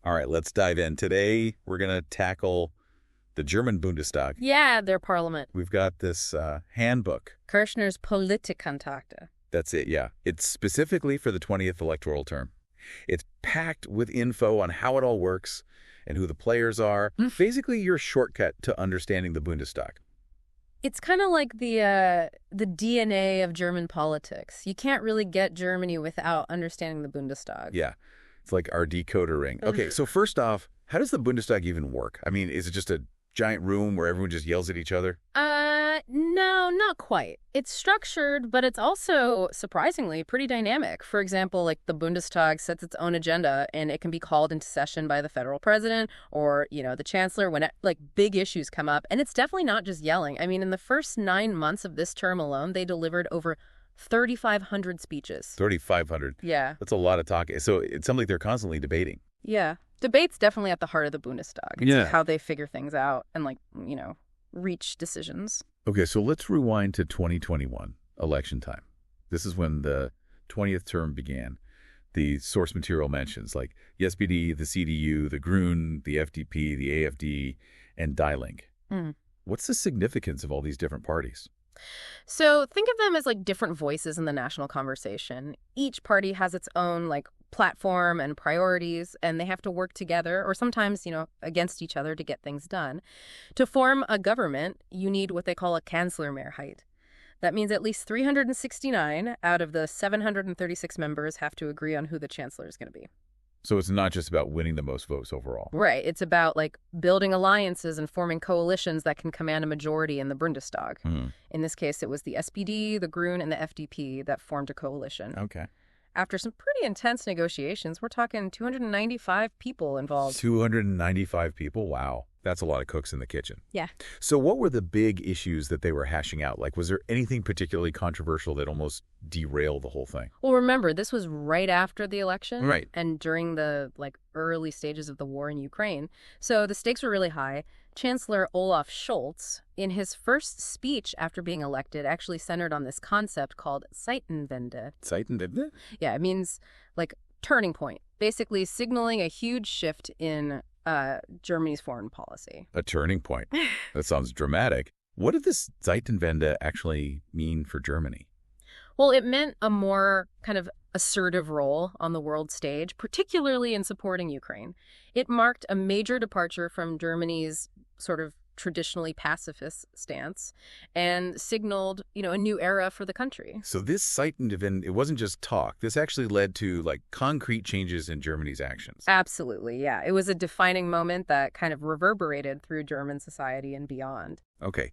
All right, let's dive in. Today, we're going to tackle the German Bundestag. Yeah, their parliament. We've got this handbook. Kürschner's Politikkontakte. That's it, yeah. It's specifically for the 20th electoral term. It's packed with info on how it all works and who the players are. Basically, your shortcut to understanding the Bundestag. It's kind of like the DNA of German politics. You can't really get Germany without understanding the Bundestag. Yeah, it's like our decoder ring. Okay, so first off, how does the Bundestag even work? I mean, is it just a giant room where everyone just yells at each other? No, not quite. It's structured, but it's also, surprisingly, pretty dynamic. For example, like the Bundestag sets its own agenda, and it can be called into session by the federal president or, the chancellor when, big issues come up. And it's definitely not just yelling. I mean, in the first 9 months of this term alone, they delivered over 3,500 speeches. 3,500. Yeah. That's a lot of talking. So it sounds like they're constantly debating. Yeah. Debate's definitely at the heart of the Bundestag. It's how they figure things out and, reach decisions. Okay, so let's rewind to 2021, election time. This is when the 20th term began. The source material mentions like the SPD, the CDU, the Grünen, the FDP, the AfD, and Die Linke. What's the significance of all these different parties? So think of them as different voices in the national conversation. Each party has its own platform and priorities, and they have to work together or sometimes, against each other to get things done. To form a government, you need what they call a Kanzlermehrheit. That means at least 369 out of the 736 members have to agree on who the chancellor is going to be. So it's not just about winning the most votes overall. Right. It's about building alliances and forming coalitions that can command a majority in the Bundestag. In this case, it was the SPD, the Grünen, and the FDP that formed a coalition. Okay. After some pretty intense negotiations, we're talking 295 people involved. 295 people? Wow. That's a lot of cooks in the kitchen. Yeah. So what were the big issues that they were hashing out? Was there anything particularly controversial that almost derailed the whole thing? Well, remember, this was right after the election. Right. And during the, early stages of the war in Ukraine. So the stakes were really high. Chancellor Olaf Scholz, in his first speech after being elected, actually centered on this concept called Zeitenwende. Zeitenwende? Yeah, it means, turning point. Basically signaling a huge shift in Germany's foreign policy. A turning point. That sounds dramatic. What did this Zeitenwende actually mean for Germany? Well, it meant a more kind of assertive role on the world stage, particularly in supporting Ukraine. It marked a major departure from Germany's sort of traditionally pacifist stance and signaled, a new era for the country. So this Zeitenwende, it wasn't just talk. This actually led to concrete changes in Germany's actions. Absolutely, yeah. It was a defining moment that kind of reverberated through German society and beyond. Okay,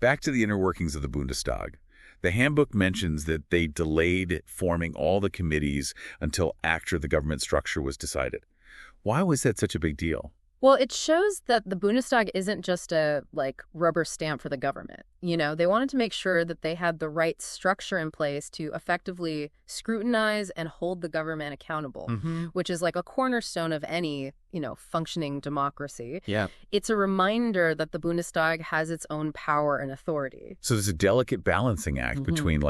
back to the inner workings of the Bundestag. The handbook mentions that they delayed forming all the committees until after the government structure was decided. Why was that such a big deal? Well, it shows that the Bundestag isn't just a, rubber stamp for the government. They wanted to make sure that they had the right structure in place to effectively scrutinize and hold the government accountable, which is a cornerstone of any, functioning democracy. Yeah. It's a reminder that the Bundestag has its own power and authority. So there's a delicate balancing act between,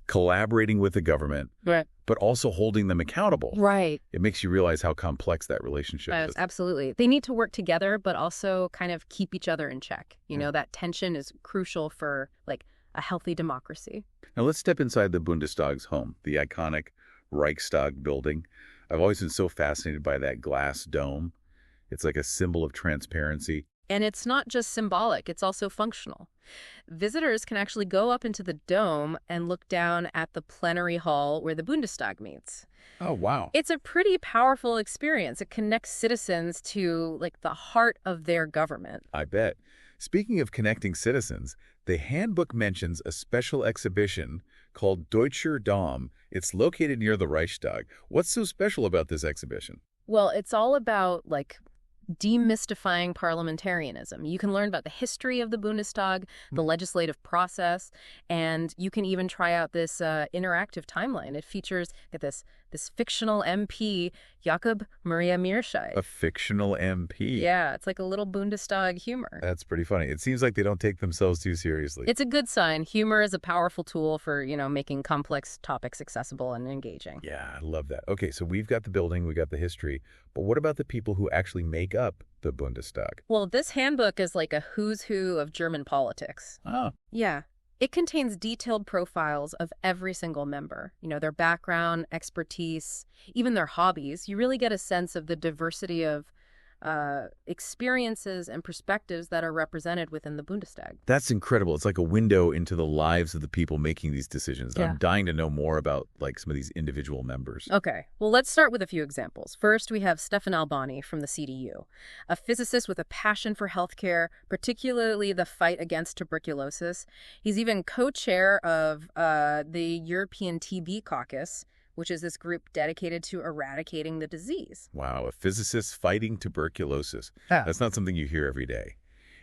collaborating with the government, right, but also holding them accountable. Right. It makes you realize how complex that relationship is. Absolutely. They need to work together, but also kind of keep each other in check. That tension is crucial for, a healthy democracy. Now let's step inside the Bundestag's home, the iconic Reichstag building. I've always been so fascinated by that glass dome. It's like a symbol of transparency. And it's not just symbolic, it's also functional. Visitors can actually go up into the dome and look down at the plenary hall where the Bundestag meets. Oh, wow. It's a pretty powerful experience. It connects citizens to, the heart of their government. I bet. Speaking of connecting citizens, the handbook mentions a special exhibition called Deutscher Dom. It's located near the Reichstag. What's so special about this exhibition? Well, it's all about, demystifying parliamentarianism. You can learn about the history of the Bundestag, the legislative process, and you can even try out this interactive timeline. It features, get this, this fictional MP, Jakob Maria Mearsheidt. A fictional MP. Yeah, it's like a little Bundestag humor. That's pretty funny. It seems like they don't take themselves too seriously. It's a good sign. Humor is a powerful tool for, making complex topics accessible and engaging. Yeah, I love that. Okay, so we've got the building, we got the history, but what about the people who actually make up the Bundestag? Well, this handbook is like a who's who of German politics. Oh. Yeah. It contains detailed profiles of every single member, their background, expertise, even their hobbies. You really get a sense of the diversity of experiences and perspectives that are represented within the Bundestag. That's incredible. It's like a window into the lives of the people making these decisions. Yeah. I'm dying to know more about some of these individual members. Okay, well, let's start with a few examples. First, we have Stefan Albani from the CDU, a physicist with a passion for healthcare, particularly the fight against tuberculosis. He's even co-chair of the European TB Caucus, which is this group dedicated to eradicating the disease. Wow, a physicist fighting tuberculosis. Yeah. That's not something you hear every day.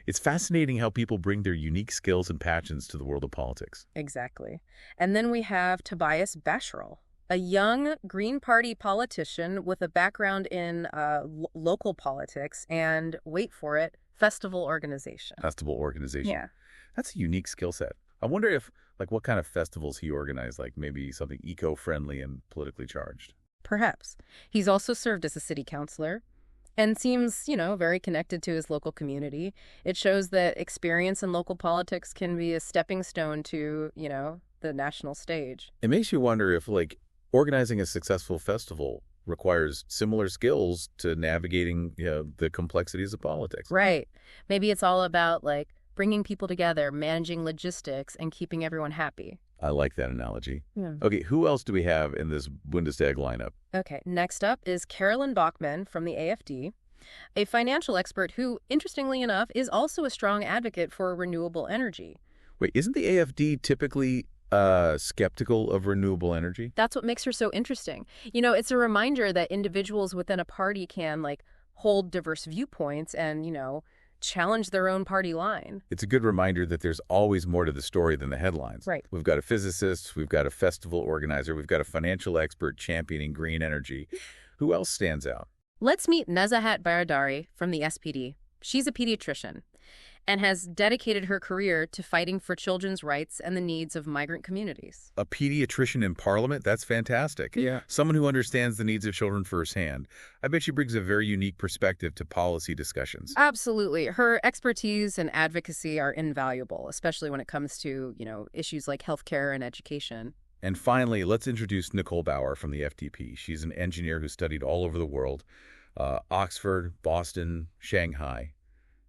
It's fascinating how people bring their unique skills and passions to the world of politics. Exactly. And then we have Tobias Bascherl, a young Green Party politician with a background in local politics and, wait for it, festival organization. Festival organization. Yeah. That's a unique skill set. I wonder if, what kind of festivals he organized, maybe something eco-friendly and politically charged. Perhaps. He's also served as a city councilor and seems, very connected to his local community. It shows that experience in local politics can be a stepping stone to, the national stage. It makes you wonder if, organizing a successful festival requires similar skills to navigating, the complexities of politics. Right. Maybe it's all about, bringing people together, managing logistics, and keeping everyone happy. I like that analogy. Yeah. Okay, who else do we have in this Bundestag lineup? Okay, next up is Carolyn Bachmann from the AfD, a financial expert who, interestingly enough, is also a strong advocate for renewable energy. Wait, isn't the AfD typically skeptical of renewable energy? That's what makes her so interesting. It's a reminder that individuals within a party can, hold diverse viewpoints and, challenge their own party line. It's a good reminder that there's always more to the story than the headlines. Right. We've got a physicist, we've got a festival organizer, we've got a financial expert championing green energy. Who else stands out? Let's meet Nezahat Baradari from the SPD. She's a pediatrician and has dedicated her career to fighting for children's rights and the needs of migrant communities. A pediatrician in Parliament? That's fantastic. Yeah. Someone who understands the needs of children firsthand. I bet she brings a very unique perspective to policy discussions. Absolutely. Her expertise and advocacy are invaluable, especially when it comes to, issues like healthcare and education. And finally, let's introduce Nicole Bauer from the FDP. She's an engineer who studied all over the world, Oxford, Boston, Shanghai.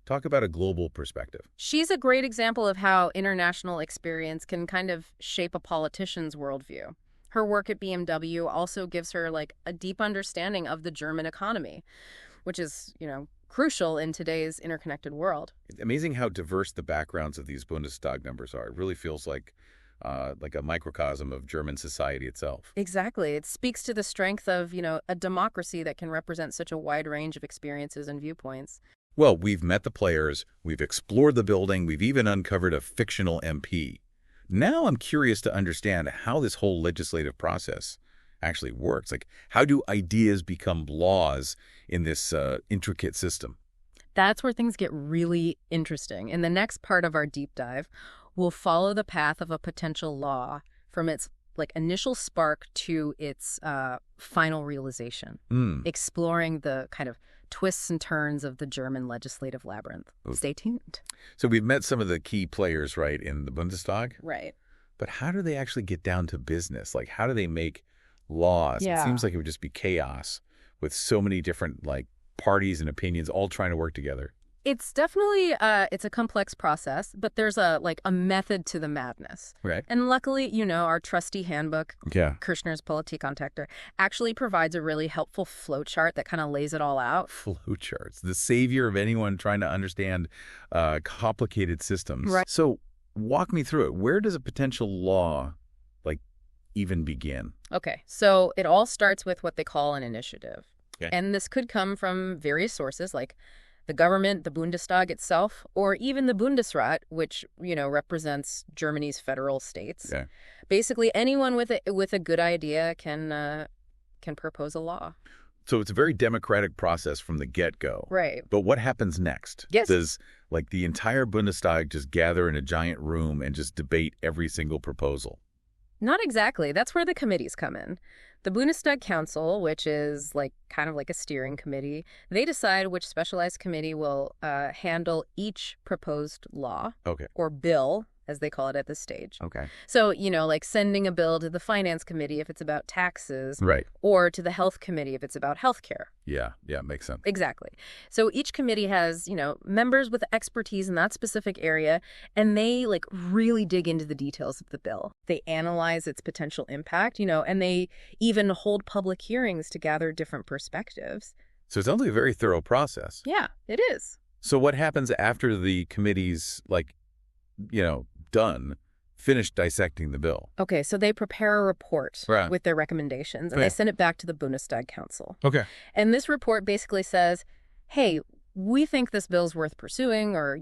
Talk about a global perspective. She's a great example of how international experience can kind of shape a politician's worldview. Her work at BMW also gives her a deep understanding of the German economy, which is, crucial in today's interconnected world. It's amazing how diverse the backgrounds of these Bundestag members are. It really feels like a microcosm of German society itself. Exactly. It speaks to the strength of, a democracy that can represent such a wide range of experiences and viewpoints. Well, we've met the players, we've explored the building, we've even uncovered a fictional MP. Now I'm curious to understand how this whole legislative process actually works. How do ideas become laws in this intricate system? That's where things get really interesting. In the next part of our deep dive, we'll follow the path of a potential law from its initial spark to its final realization, exploring the kind of twists and turns of the German legislative labyrinth. Stay tuned. So we've met some of the key players, right, in the Bundestag? Right. But how do they actually get down to business? How do they make laws? Yeah. It seems like it would just be chaos with so many different, parties and opinions all trying to work together. It's definitely, it's a complex process, but there's a method to the madness. Right. And luckily, our trusty handbook, Yeah. Kürschner's Politikkontrakte, actually provides a really helpful flowchart that kind of lays it all out. Flowcharts, the savior of anyone trying to understand complicated systems. Right. So walk me through it. Where does a potential law, even begin? Okay, so it all starts with what they call an initiative. Okay. And this could come from various sources, like the government, the Bundestag itself, or even the Bundesrat, which, represents Germany's federal states. Yeah. Basically, anyone with a good idea can can propose a law. So it's a very democratic process from the get-go. Right. But what happens next? Yes. Does, like, the entire Bundestag just gather in a giant room and just debate every single proposal? Not exactly. That's where the committees come in. The Bundestag Council, which is kind of like a steering committee, they decide which specialized committee will handle each proposed law or bill, as they call it at this stage. Okay. So, like sending a bill to the Finance Committee if it's about taxes, Right. or to the Health Committee if it's about healthcare. Yeah, makes sense. Exactly. So each committee has, members with expertise in that specific area, and they really dig into the details of the bill. They analyze its potential impact, and they even hold public hearings to gather different perspectives. So it sounds like a very thorough process. Yeah, it is. So what happens after the committee's, finished dissecting the bill? Okay, so they prepare a report Right. with their recommendations, and they send it back to the Bundestag Council. Okay. And this report basically says, hey, we think this bill's worth pursuing, or,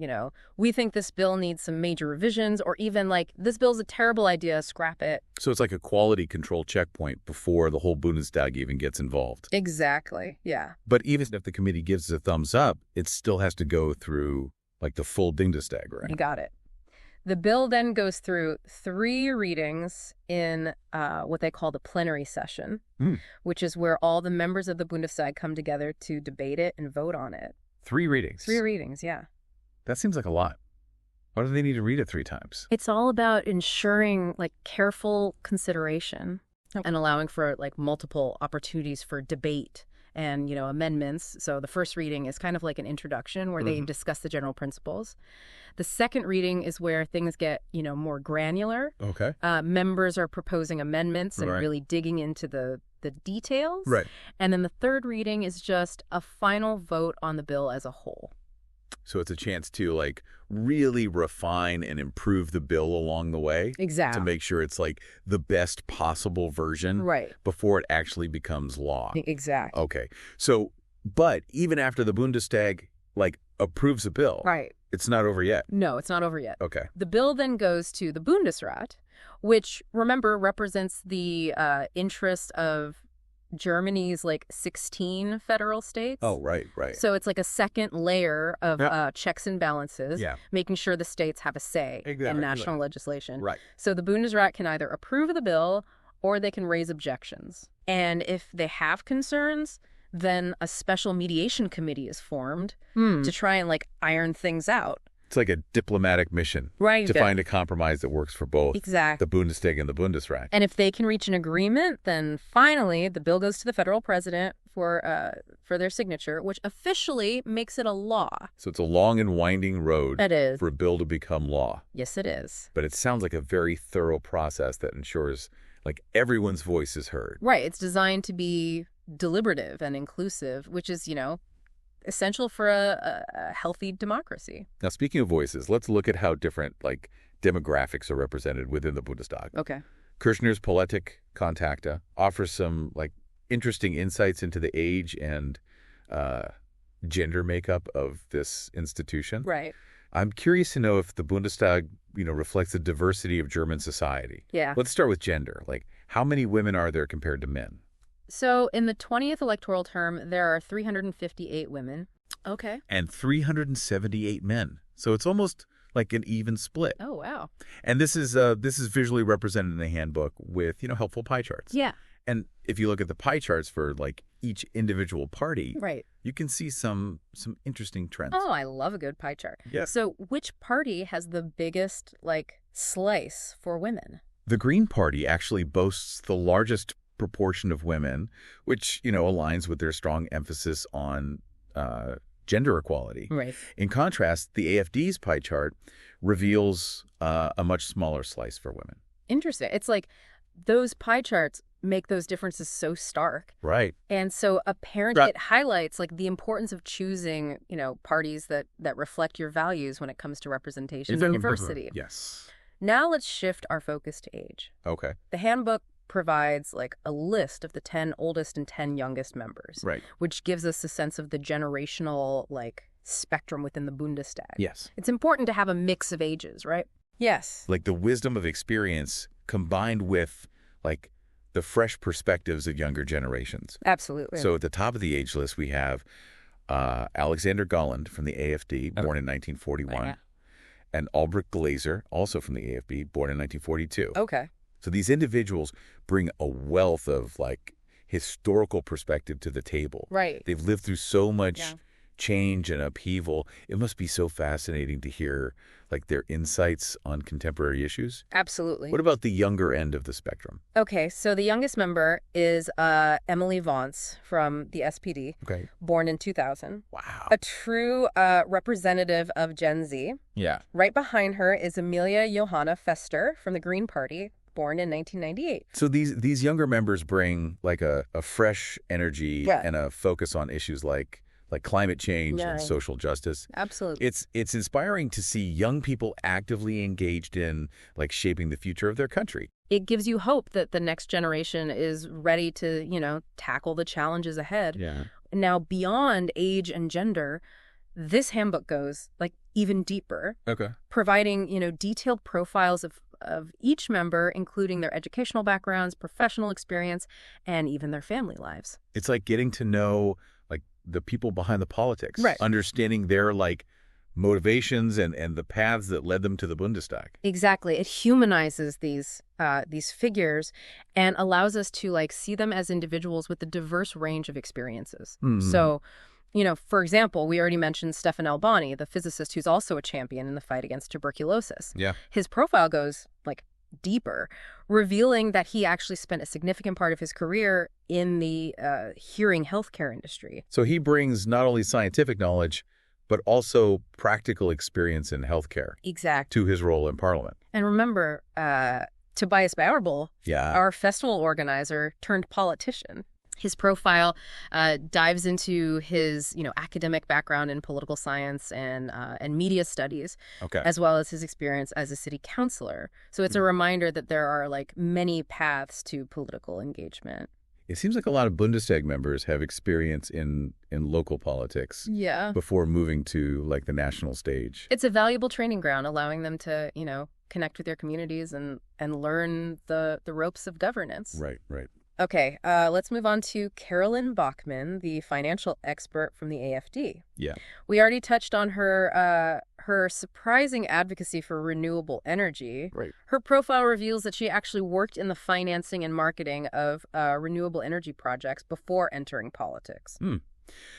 we think this bill needs some major revisions, or even this bill's a terrible idea, scrap it. So it's like a quality control checkpoint before the whole Bundestag even gets involved. Exactly, yeah. But even if the committee gives a thumbs up, it still has to go through the full Bundestag, right? You got it. The bill then goes through 3 readings in what they call the plenary session, which is where all the members of the Bundestag come together to debate it and vote on it. 3 readings? 3 readings, yeah. That seems like a lot. Why do they need to read it 3 times? It's all about ensuring careful consideration and allowing for multiple opportunities for debate and, amendments. So the first reading is kind of like an introduction where they discuss the general principles. The second reading is where things get, more granular. Okay. Members are proposing amendments and really digging into the details. Right. And then the third reading is just a final vote on the bill as a whole. So it's a chance to really refine and improve the bill along the way. Exactly. To make sure it's the best possible version. Right. Before it actually becomes law. Exactly. Okay. So, but even after the Bundestag approves a bill. Right. It's not over yet. No, it's not over yet. Okay. The bill then goes to the Bundesrat, which, remember, represents the interest of Germany's 16 federal states. Oh, right. So it's a second layer of checks and balances, making sure the states have a say in national legislation. Right. So the Bundesrat can either approve of the bill or they can raise objections. And if they have concerns, then a special mediation committee is formed to try and iron things out. It's like a diplomatic mission. Right. To find a compromise that works for both the Bundestag and the Bundesrat. And if they can reach an agreement, then finally the bill goes to the federal president for their signature, which officially makes it a law. So it's a long and winding road It is. for a bill to become law. Yes, it is. But it sounds like a very thorough process that ensures everyone's voice is heard. Right. It's designed to be deliberative and inclusive, which is, essential for a healthy democracy. Now, speaking of voices, let's look at how different demographics are represented within the Bundestag. Okay. Kürschner's Politik Kontakte offers some interesting insights into the age and gender makeup of this institution. Right. I'm curious to know if the Bundestag, reflects the diversity of German society. Yeah. Let's start with gender. How many women are there compared to men? So in the 20th electoral term, there are 358 women. Okay. And 378 men. So it's almost like an even split. Oh, wow. And this is visually represented in the handbook with, helpful pie charts. Yeah. And if you look at the pie charts for each individual party, right, you can see some interesting trends. Oh, I love a good pie chart. Yeah. So which party has the biggest slice for women? The Green Party actually boasts the largest proportion of women, which, aligns with their strong emphasis on gender equality. Right. In contrast, the AfD's pie chart reveals a much smaller slice for women. Interesting. It's those pie charts make those differences so stark. Right. And so apparently it highlights the importance of choosing, parties that reflect your values when it comes to representation and diversity. Yes. Now let's shift our focus to age. Okay. The handbook provides a list of the 10 oldest and 10 youngest members. Right. Which gives us a sense of the generational spectrum within the Bundestag. Yes. It's important to have a mix of ages, right? Yes. The wisdom of experience combined with the fresh perspectives of younger generations. Absolutely. So at the top of the age list, we have Alexander Golland from the AFD, born in 1941, and Albrecht Glaser, also from the AFD, born in 1942. Okay. So these individuals bring a wealth of like historical perspective to the table. Right. They've lived through so much change and upheaval. It must be so fascinating to hear like their insights on contemporary issues. Absolutely. What about the younger end of the spectrum? Okay, so the youngest member is Emily Vance from the SPD, born in 2000. Wow. A true representative of Gen Z. Yeah. Right behind her is Amelia Johanna Fester from the Green Party, born in 1998. So these younger members bring like a fresh energy and a focus on issues like climate change and social justice. Absolutely. It's inspiring to see young people actively engaged in like shaping the future of their country. It gives you hope that the next generation is ready to, tackle the challenges ahead. Yeah. Now, beyond age and gender, this handbook goes like even deeper. Okay. Providing, detailed profiles of each member, including their educational backgrounds, professional experience, and even their family lives. It's like getting to know like the people behind the politics, understanding their like motivations and the paths that led them to the Bundestag. Exactly. It humanizes these figures and allows us to like see them as individuals with a diverse range of experiences. Mm-hmm. So, for example, we already mentioned Stefan Albani, the physicist who's also a champion in the fight against tuberculosis. Yeah. His profile goes like deeper, revealing that he actually spent a significant part of his career in the hearing healthcare industry. So he brings not only scientific knowledge, but also practical experience in healthcare. Exactly. To his role in Parliament. And remember, Tobias Bauerbel, our festival organizer turned politician. His profile dives into his, academic background in political science and media studies, as well as his experience as a city councilor. So it's a reminder that there are like many paths to political engagement. It seems like a lot of Bundestag members have experience in local politics before moving to like the national stage. It's a valuable training ground, allowing them to, connect with their communities and learn the ropes of governance. Right. Okay, let's move on to Carolyn Bachmann, the financial expert from the AFD. Yeah. We already touched on her surprising advocacy for renewable energy. Right. Her profile reveals that she actually worked in the financing and marketing of renewable energy projects before entering politics.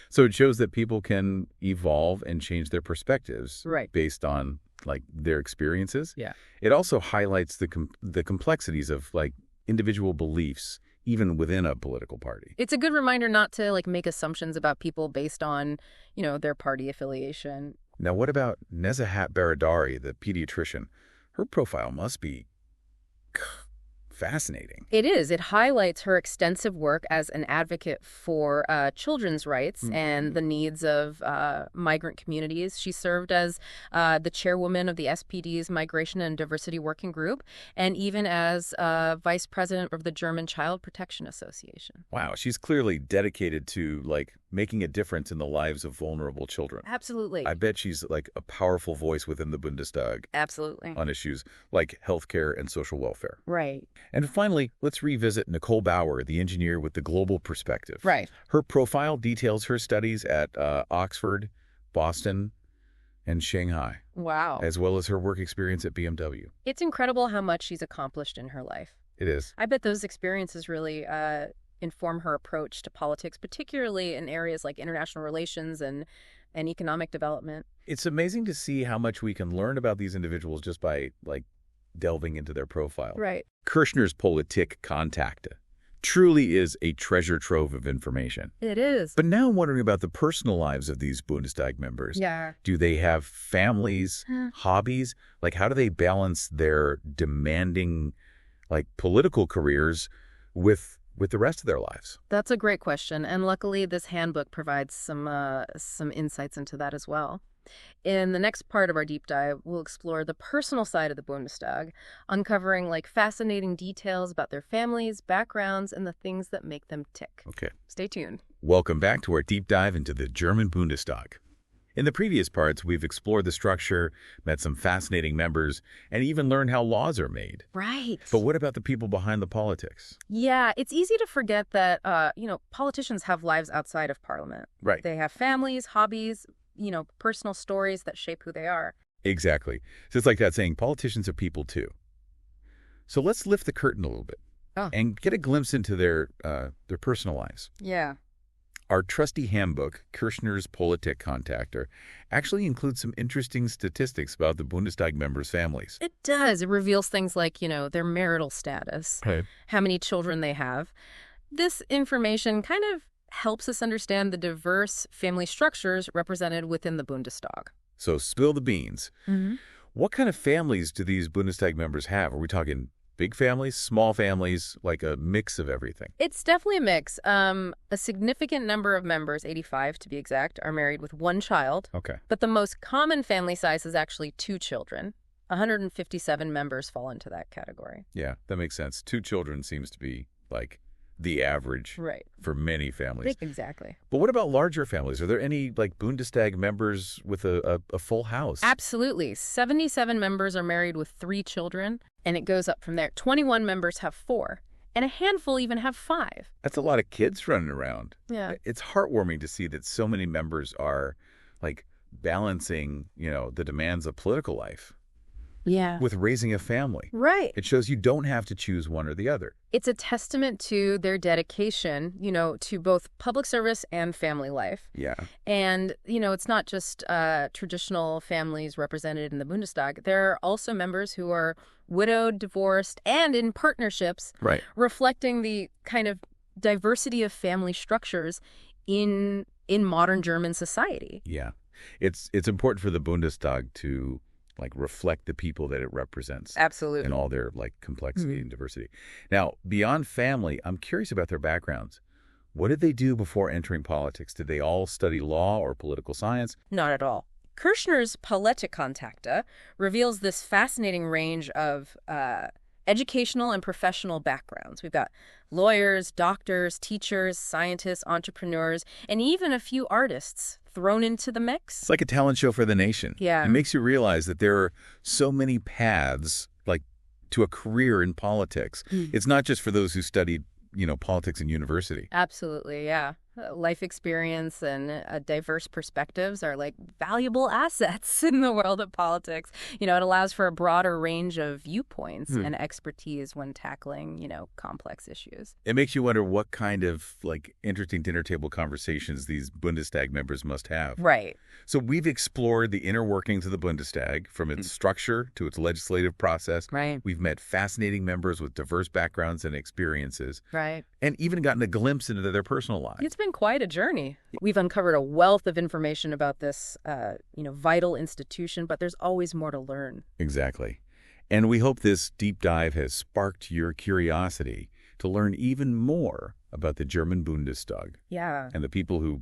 So it shows that people can evolve and change their perspectives based on like their experiences. Yeah. It also highlights the complexities of like individual beliefs even within a political party. It's a good reminder not to like make assumptions about people based on, their party affiliation. Now, what about Nezahat Baradari, the pediatrician? Her profile must be fascinating. It is. It highlights her extensive work as an advocate for children's rights and the needs of migrant communities. She served as the chairwoman of the SPD's Migration and Diversity Working Group and even as vice president of the German Child Protection Association. Wow, she's clearly dedicated to like making a difference in the lives of vulnerable children. Absolutely. I bet she's like a powerful voice within the Bundestag. Absolutely. On issues like healthcare and social welfare. Right. And finally, let's revisit Nicole Bauer, the engineer with the global perspective. Right. Her profile details her studies at Oxford, Boston, and Shanghai. Wow. As well as her work experience at BMW. It's incredible how much she's accomplished in her life. It is. I bet those experiences really inform her approach to politics, particularly in areas like international relations and economic development. It's amazing to see how much we can learn about these individuals just by like delving into their profile. Right. Kürschner's Politik Kontakte truly is a treasure trove of information. It is. But now I'm wondering about the personal lives of these Bundestag members. Yeah. Do they have families, hobbies? Like, how do they balance their demanding, like, political careers with the rest of their lives? That's a great question, and luckily this handbook provides some insights into that as well. In the next part of our deep dive, we'll explore the personal side of the Bundestag, uncovering like fascinating details about their families, backgrounds, and the things that make them tick. Okay. Stay tuned. Welcome back to our deep dive into the German Bundestag. In the previous parts, we've explored the structure, met some fascinating members, and even learned how laws are made. Right. But what about the people behind the politics? Yeah, it's easy to forget that, politicians have lives outside of Parliament. Right. They have families, hobbies, personal stories that shape who they are. Exactly. So it's like that saying, politicians are people too. So let's lift the curtain a little bit and get a glimpse into their personal lives. Yeah. Our trusty handbook, Kürschner's Politik Contactor, actually includes some interesting statistics about the Bundestag members' families. It does. It reveals things like, their marital status, how many children they have. This information kind of helps us understand the diverse family structures represented within the Bundestag. So spill the beans. Mm-hmm. What kind of families do these Bundestag members have? Are we talking big families, small families, like a mix of everything? It's definitely a mix. A significant number of members, 85 to be exact, are married with one child. Okay. But the most common family size is actually 2 children. 157 members fall into that category. Yeah, that makes sense. 2 children seems to be like the average for many families. Exactly. But what about larger families? Are there any like Bundestag members with a full house? Absolutely. 77 members are married with 3 children, and it goes up from there. 21 members have 4, and a handful even have 5. That's a lot of kids running around. Yeah. It's heartwarming to see that so many members are like balancing, the demands of political life. Yeah. With raising a family. Right. It shows you don't have to choose one or the other. It's a testament to their dedication, to both public service and family life. Yeah. And, it's not just traditional families represented in the Bundestag. There are also members who are widowed, divorced, and in partnerships. Right. Reflecting the kind of diversity of family structures in modern German society. Yeah. It's important for the Bundestag to reflect the people that it represents. Absolutely. And all their complexity and diversity. Now, beyond family, I'm curious about their backgrounds. What did they do before entering politics? Did they all study law or political science? Not at all. Kürschner's Politik Contactor reveals this fascinating range of educational and professional backgrounds. We've got lawyers, doctors, teachers, scientists, entrepreneurs, and even a few artists thrown into the mix. It's like a talent show for the nation. Yeah. It makes you realize that there are so many paths, to a career in politics. It's not just for those who studied, politics in university. Absolutely, yeah. Life experience and diverse perspectives are valuable assets in the world of politics. It allows for a broader range of viewpoints and expertise when tackling, complex issues. It makes you wonder what kind of interesting dinner table conversations these Bundestag members must have. Right. So we've explored the inner workings of the Bundestag, from its structure to its legislative process. Right. We've met fascinating members with diverse backgrounds and experiences. Right. And even gotten a glimpse into their personal lives. It's been quite a journey. We've uncovered a wealth of information about this, vital institution, but there's always more to learn. Exactly. And we hope this deep dive has sparked your curiosity to learn even more about the German Bundestag. Yeah. And the people who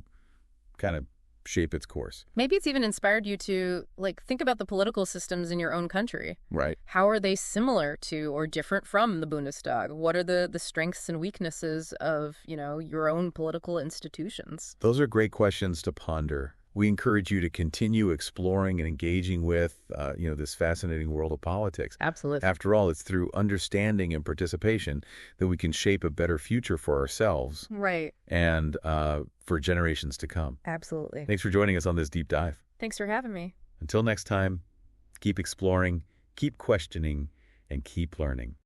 kind of shape its course. Maybe it's even inspired you to think about the political systems in your own country. Right. How are they similar to or different from the Bundestag? What are the strengths and weaknesses of, your own political institutions? Those are great questions to ponder. We encourage you to continue exploring and engaging with, this fascinating world of politics. Absolutely. After all, it's through understanding and participation that we can shape a better future for ourselves. Right. And for generations to come. Absolutely. Thanks for joining us on this deep dive. Thanks for having me. Until next time, keep exploring, keep questioning, and keep learning.